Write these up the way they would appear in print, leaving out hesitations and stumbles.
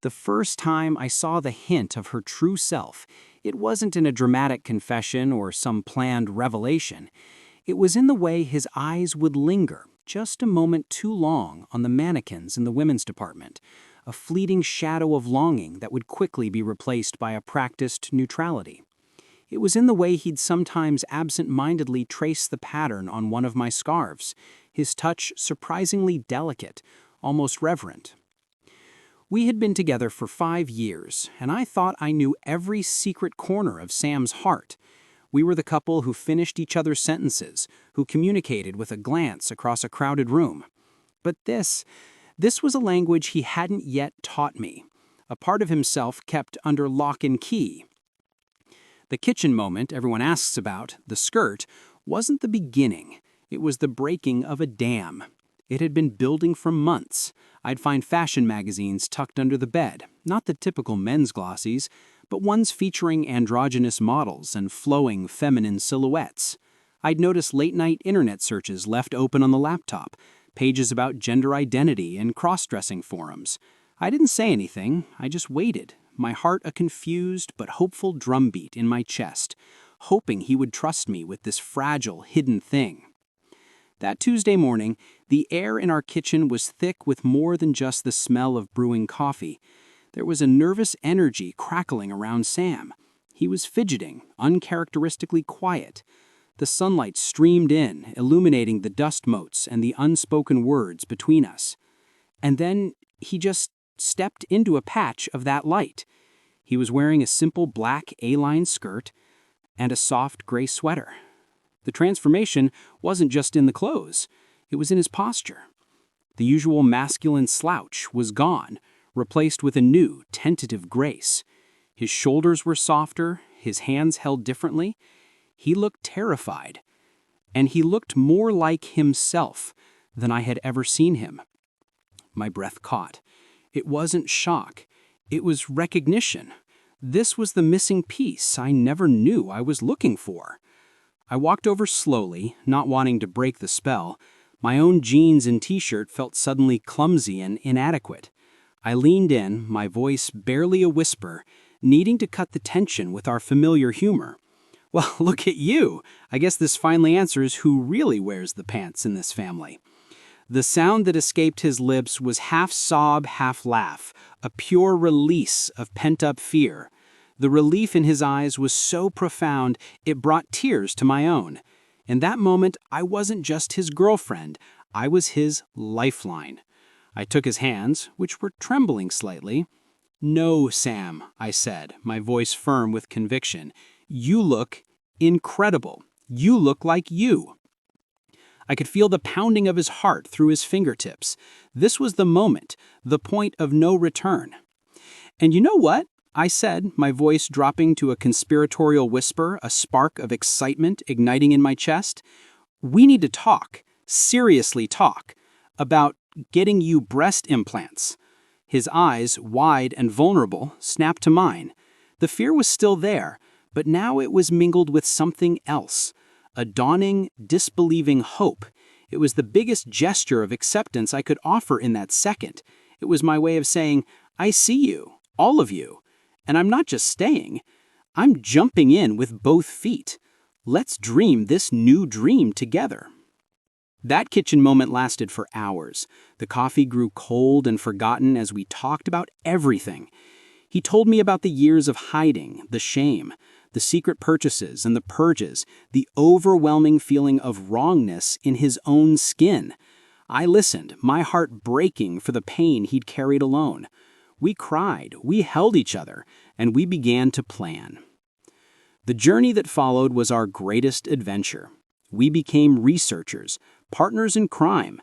The first time I saw the hint of her true self, it wasn't in a dramatic confession or some planned revelation. It was in the way his eyes would linger just a moment too long on the mannequins in the women's department, a fleeting shadow of longing that would quickly be replaced by a practiced neutrality. It was in the way he'd sometimes absent-mindedly trace the pattern on one of my scarves, his touch surprisingly delicate, almost reverent. We had been together for 5 years, and I thought I knew every secret corner of Sam's heart. We were the couple who finished each other's sentences, who communicated with a glance across a crowded room. But this was a language he hadn't yet taught me, a part of himself kept under lock and key. The kitchen moment everyone asks about, the skirt, wasn't the beginning. It was the breaking of a dam. It had been building for months. I'd find fashion magazines tucked under the bed, not the typical men's glossies, but ones featuring androgynous models and flowing feminine silhouettes. I'd notice late-night internet searches left open on the laptop, pages about gender identity and cross-dressing forums. I didn't say anything, I just waited, my heart a confused but hopeful drumbeat in my chest, hoping he would trust me with this fragile, hidden thing. That Tuesday morning, the air in our kitchen was thick with more than just the smell of brewing coffee. There was a nervous energy crackling around Sam. He was fidgeting, uncharacteristically quiet. The sunlight streamed in, illuminating the dust motes and the unspoken words between us. And then he just stepped into a patch of that light. He was wearing a simple black A-line skirt and a soft gray sweater. The transformation wasn't just in the clothes, it was in his posture. The usual masculine slouch was gone, replaced with a new, tentative grace. His shoulders were softer, his hands held differently. He looked terrified, and he looked more like himself than I had ever seen him. My breath caught. It wasn't shock, it was recognition. This was the missing piece I never knew I was looking for. I walked over slowly, not wanting to break the spell. My own jeans and t-shirt felt suddenly clumsy and inadequate. I leaned in, my voice barely a whisper, needing to cut the tension with our familiar humor. Well, look at you. I guess this finally answers who really wears the pants in this family. The sound that escaped his lips was half sob, half laugh, a pure release of pent-up fear. The relief in his eyes was so profound, it brought tears to my own. In that moment, I wasn't just his girlfriend, I was his lifeline. I took his hands, which were trembling slightly. "No, Sam," I said, my voice firm with conviction. "You look incredible. You look like you." I could feel the pounding of his heart through his fingertips. This was the moment, the point of no return. "And you know what?" I said, my voice dropping to a conspiratorial whisper, a spark of excitement igniting in my chest. "We need to talk, seriously talk, about getting you breast implants." His eyes, wide and vulnerable, snapped to mine. The fear was still there, but now it was mingled with something else. A dawning, disbelieving hope. It was the biggest gesture of acceptance I could offer in that second. It was my way of saying, "I see you, all of you. And I'm not just staying, I'm jumping in with both feet. Let's dream this new dream together." That kitchen moment lasted for hours. The coffee grew cold and forgotten as we talked about everything. He told me about the years of hiding, the shame, the secret purchases and the purges, the overwhelming feeling of wrongness in his own skin. I listened, my heart breaking for the pain he'd carried alone. We cried, we held each other, and we began to plan. The journey that followed was our greatest adventure. We became researchers, partners in crime.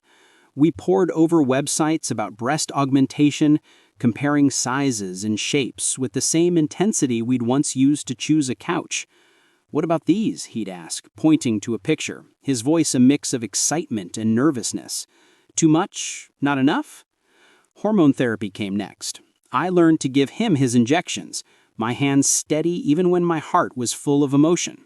We pored over websites about breast augmentation, comparing sizes and shapes with the same intensity we'd once used to choose a couch. "What about these?" he'd ask, pointing to a picture, his voice a mix of excitement and nervousness. "Too much? Not enough?" Hormone therapy came next. I learned to give him his injections, my hands steady even when my heart was full of emotion.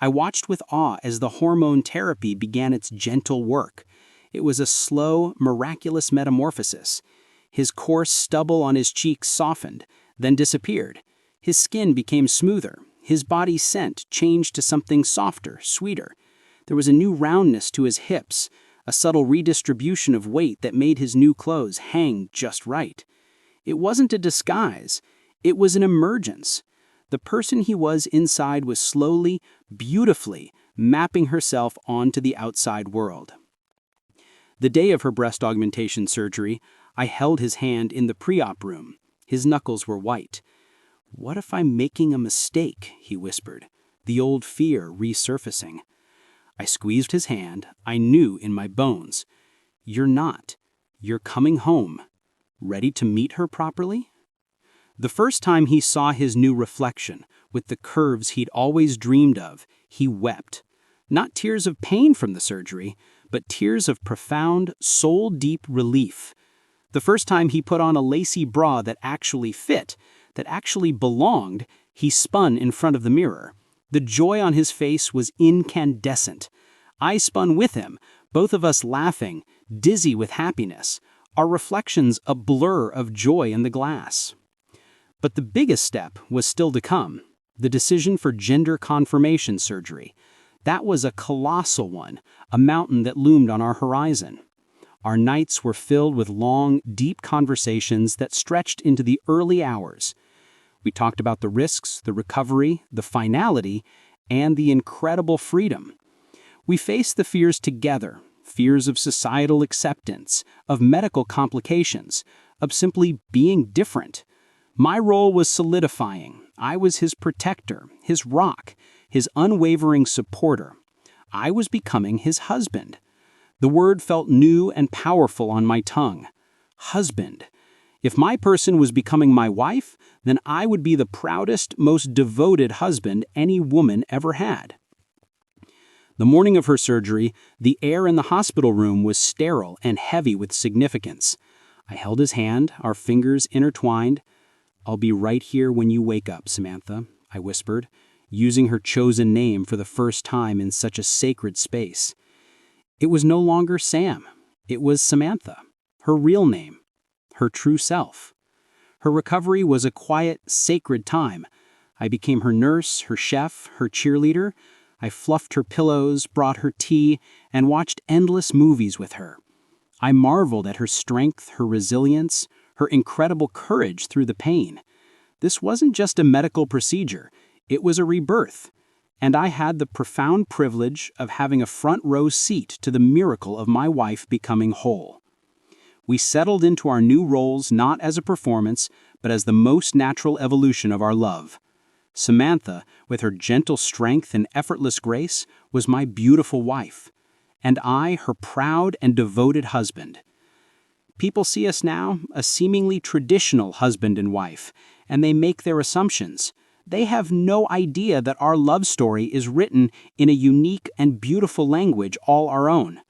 I watched with awe as the hormone therapy began its gentle work. It was a slow, miraculous metamorphosis. His coarse stubble on his cheeks softened, then disappeared. His skin became smoother. His body's scent changed to something softer, sweeter. There was a new roundness to his hips, a subtle redistribution of weight that made his new clothes hang just right. It wasn't a disguise. It was an emergence. The person he was inside was slowly, beautifully, mapping herself onto the outside world. The day of her breast augmentation surgery, I held his hand in the pre-op room. His knuckles were white. "What if I'm making a mistake?" he whispered, the old fear resurfacing. I squeezed his hand. I knew in my bones. "You're not. You're coming home. Ready to meet her properly?" The first time he saw his new reflection, with the curves he'd always dreamed of, he wept. Not tears of pain from the surgery, but tears of profound, soul-deep relief. The first time he put on a lacy bra that actually fit, that actually belonged, he spun in front of the mirror. The joy on his face was incandescent. I spun with him, both of us laughing, dizzy with happiness, our reflections a blur of joy in the glass. But the biggest step was still to come, the decision for gender confirmation surgery. That was a colossal one, a mountain that loomed on our horizon. Our nights were filled with long, deep conversations that stretched into the early hours. We talked about the risks, the recovery, the finality, and the incredible freedom. We faced the fears together, fears of societal acceptance, of medical complications, of simply being different. My role was solidifying. I was his protector, his rock, his unwavering supporter. I was becoming his husband. The word felt new and powerful on my tongue. Husband. If my person was becoming my wife, then I would be the proudest, most devoted husband any woman ever had. The morning of her surgery, the air in the hospital room was sterile and heavy with significance. I held his hand, our fingers intertwined. "I'll be right here when you wake up, Samantha," I whispered, using her chosen name for the first time in such a sacred space. It was no longer Sam. It was Samantha, her real name, her true self. Her recovery was a quiet, sacred time. I became her nurse, her chef, her cheerleader. I fluffed her pillows, brought her tea, and watched endless movies with her. I marveled at her strength, her resilience, her incredible courage through the pain. This wasn't just a medical procedure, it was a rebirth. And I had the profound privilege of having a front row seat to the miracle of my wife becoming whole. We settled into our new roles not as a performance, but as the most natural evolution of our love. Samantha, with her gentle strength and effortless grace, was my beautiful wife, and I, her proud and devoted husband. People see us now, a seemingly traditional husband and wife, and they make their assumptions. They have no idea that our love story is written in a unique and beautiful language all our own.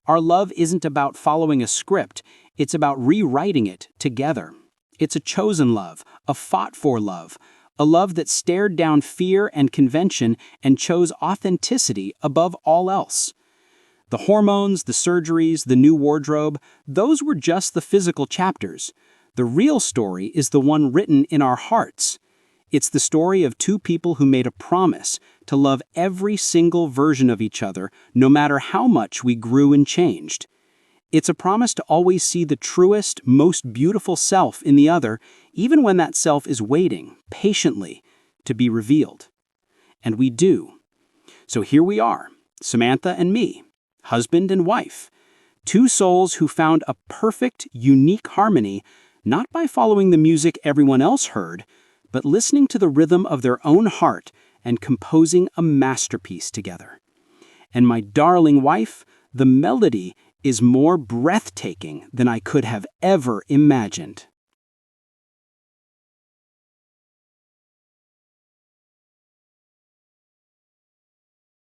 Our love isn't about following a script, it's about rewriting it together. It's a chosen love, a fought-for love, a love that stared down fear and convention and chose authenticity above all else. The hormones, the surgeries, the new wardrobe, those were just the physical chapters. The real story is the one written in our hearts. It's the story of two people who made a promise to love every single version of each other, no matter how much we grew and changed. It's a promise to always see the truest, most beautiful self in the other, even when that self is waiting, patiently, to be revealed. And we do. So here we are, Samantha and me, husband and wife, two souls who found a perfect, unique harmony, not by following the music everyone else heard, but listening to the rhythm of their own heart and composing a masterpiece together. And my darling wife, the melody is more breathtaking than I could have ever imagined.